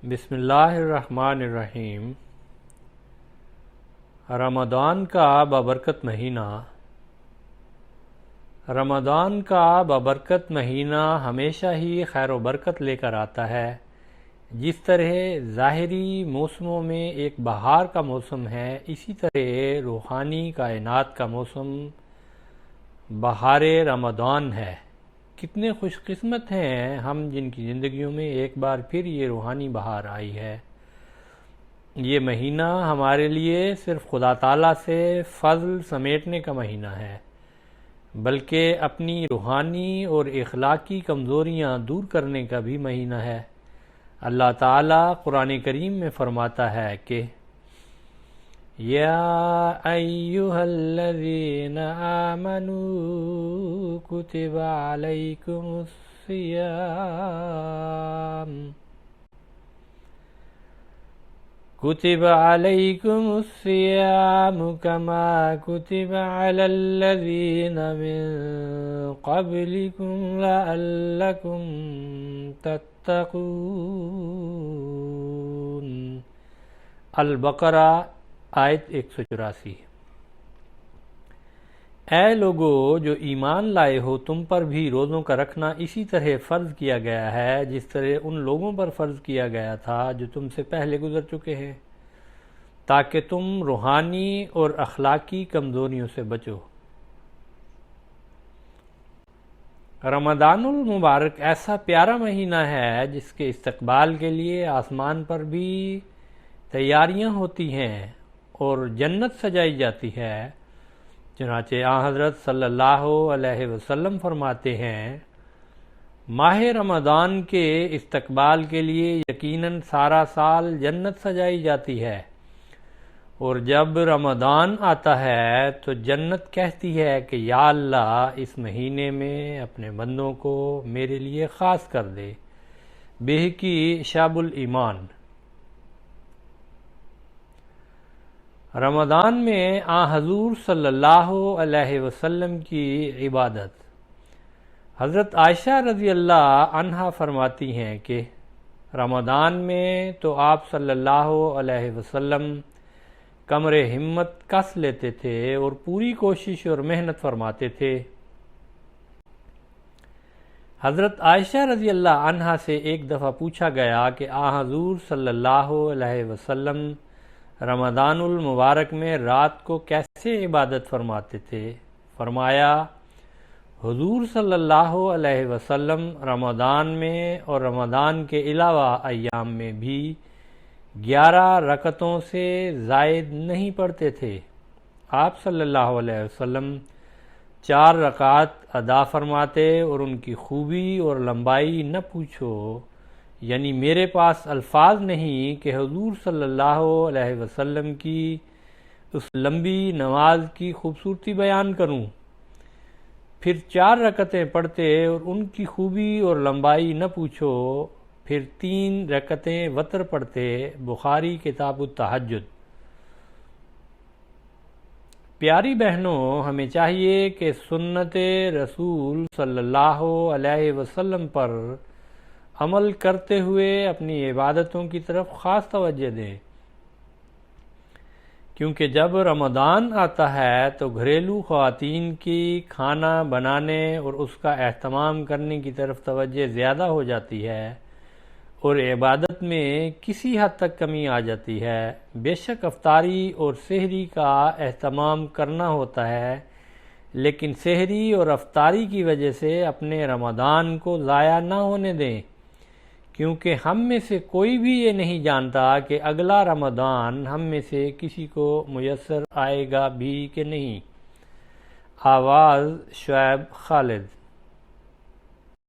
بسم اللہ الرحمن الرحیم۔ رمضان کا بابرکت مہینہ۔ رمضان کا بابرکت مہینہ ہمیشہ ہی خیر و برکت لے کر آتا ہے۔ جس طرح ظاہری موسموں میں ایک بہار کا موسم ہے، اسی طرح روحانی کائنات کا موسم بہار رمضان ہے۔ کتنے خوش قسمت ہیں ہم جن کی زندگیوں میں ایک بار پھر یہ روحانی بہار آئی ہے۔ یہ مہینہ ہمارے لیے صرف خدا تعالیٰ سے فضل سمیٹنے کا مہینہ ہے، بلکہ اپنی روحانی اور اخلاقی کمزوریاں دور کرنے کا بھی مہینہ ہے۔ اللہ تعالیٰ قرآن کریم میں فرماتا ہے کہ یا ایہا الذین آمنوا کتب علیکم الصیام کما کتب علی الذین من قبلکم لعلکم تتقون۔ البقرہ آیت 184۔ اے لوگو جو ایمان لائے ہو، تم پر بھی روزوں کا رکھنا اسی طرح فرض کیا گیا ہے جس طرح ان لوگوں پر فرض کیا گیا تھا جو تم سے پہلے گزر چکے ہیں، تاکہ تم روحانی اور اخلاقی کمزوریوں سے بچو۔ رمضان المبارک ایسا پیارا مہینہ ہے جس کے استقبال کے لیے آسمان پر بھی تیاریاں ہوتی ہیں اور جنت سجائی جاتی ہے۔ چنانچہ حضرت صلی اللہ علیہ وسلم فرماتے ہیں، ماہ رمضان کے استقبال کے لیے یقیناً سارا سال جنت سجائی جاتی ہے، اور جب رمضان آتا ہے تو جنت کہتی ہے کہ یا اللہ اس مہینے میں اپنے بندوں کو میرے لیے خاص کر دے۔ بہقی شعب الایمان۔ رمضان میں حضور صلی اللہ علیہ وسلم کی عبادت۔ حضرت عائشہ رضی اللہ عنہا فرماتی ہیں کہ رمضان میں تو آپ صلی اللہ علیہ وسلم کمر ہمت کس لیتے تھے اور پوری کوشش اور محنت فرماتے تھے۔ حضرت عائشہ رضی اللہ عنہا سے ایک دفعہ پوچھا گیا کہ حضور صلی اللہ علیہ وسلم رمضان المبارک میں رات کو کیسے عبادت فرماتے تھے؟ فرمایا، حضور صلی اللہ علیہ وسلم رمضان میں اور رمضان کے علاوہ ایام میں بھی 11 رکعتوں سے زائد نہیں پڑھتے تھے۔ آپ صلی اللہ علیہ وسلم 4 رکعات ادا فرماتے اور ان کی خوبی اور لمبائی نہ پوچھو، یعنی میرے پاس الفاظ نہیں کہ حضور صلی اللہ علیہ وسلم کی اس لمبی نماز کی خوبصورتی بیان کروں۔ پھر 4 رکعتیں پڑھتے اور ان کی خوبی اور لمبائی نہ پوچھو، پھر 3 رکعتیں وتر پڑھتے۔ بخاری کتاب التہجد۔ پیاری بہنوں، ہمیں چاہیے کہ سنت رسول صلی اللہ علیہ وسلم پر عمل کرتے ہوئے اپنی عبادتوں کی طرف خاص توجہ دیں، کیونکہ جب رمضان آتا ہے تو گھریلو خواتین کی کھانا بنانے اور اس کا اہتمام کرنے کی طرف توجہ زیادہ ہو جاتی ہے اور عبادت میں کسی حد تک کمی آ جاتی ہے۔ بے شک افطاری اور سحری کا اہتمام کرنا ہوتا ہے، لیکن سحری اور افطاری کی وجہ سے اپنے رمضان کو ضائع نہ ہونے دیں، کیونکہ ہم میں سے کوئی بھی یہ نہیں جانتا کہ اگلا رمضان ہم میں سے کسی کو میسر آئے گا بھی کہ نہیں۔ آواز شعیب خالد۔